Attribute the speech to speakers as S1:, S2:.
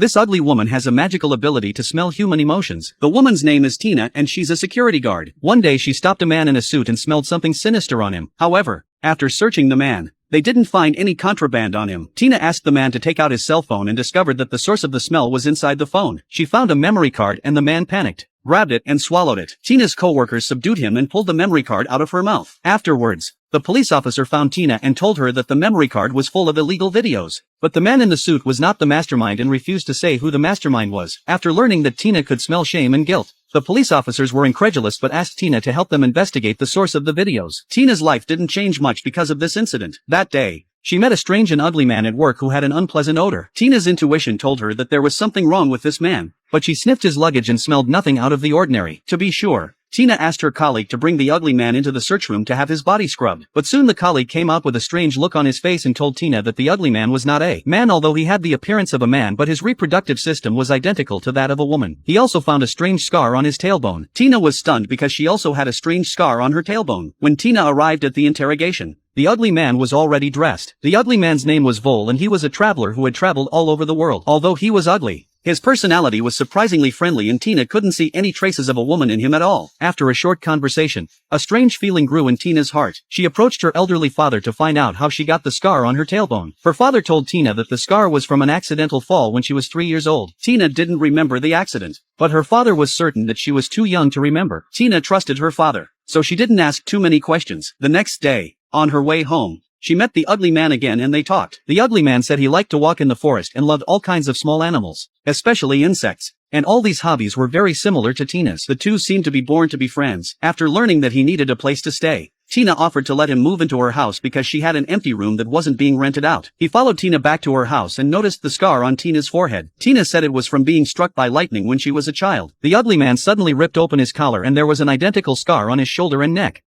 S1: This ugly woman has a magical ability to smell human emotions. The woman's name is Tina and she's a security guard. One day she stopped a man in a suit and smelled something sinister on him. However, after searching the man, they didn't find any contraband on him. Tina asked the man to take out his cell phone and discovered that the source of the smell was inside the phone. She found a memory card and the man panicked, grabbed it and swallowed it. Tina's co-workers subdued him and pulled the memory card out of her mouth. Afterwards, the police officer found Tina and told her that the memory card was full of illegal videos. But the man in the suit was not the mastermind and refused to say who the mastermind was. After learning that Tina could smell shame and guilt, the police officers were incredulous but asked Tina to help them investigate the source of the videos. Tina's life didn't change much because of this incident. That day, she met a strange and ugly man at work who had an unpleasant odor. Tina's intuition told her that there was something wrong with this man, but she sniffed his luggage and smelled nothing out of the ordinary. To be sure, Tina asked her colleague to bring the ugly man into the search room to have his body scrubbed. But soon the colleague came out with a strange look on his face and told Tina that the ugly man was not a man, although he had the appearance of a man, but his reproductive system was identical to that of a woman. He also found a strange scar on his tailbone. Tina was stunned because she also had a strange scar on her tailbone. When Tina arrived at the interrogation, the ugly man was already dressed. The ugly man's name was Vol and he was a traveler who had traveled all over the world. Although he was ugly, his personality was surprisingly friendly and Tina couldn't see any traces of a woman in him at all. After a short conversation, a strange feeling grew in Tina's heart. She approached her elderly father to find out how she got the scar on her tailbone. Her father told Tina that the scar was from an accidental fall when she was 3 years old. Tina didn't remember the accident, but her father was certain that she was too young to remember. Tina trusted her father, so she didn't ask too many questions. The next day, on her way home, she met the ugly man again and they talked. The ugly man said he liked to walk in the forest and loved all kinds of small animals, especially insects, and all these hobbies were very similar to Tina's. The two seemed to be born to be friends. After learning that he needed a place to stay, Tina offered to let him move into her house because she had an empty room that wasn't being rented out. He followed Tina back to her house and noticed the scar on Tina's forehead. Tina said it was from being struck by lightning when she was a child. The ugly man suddenly ripped open his collar and there was an identical scar on his shoulder and neck.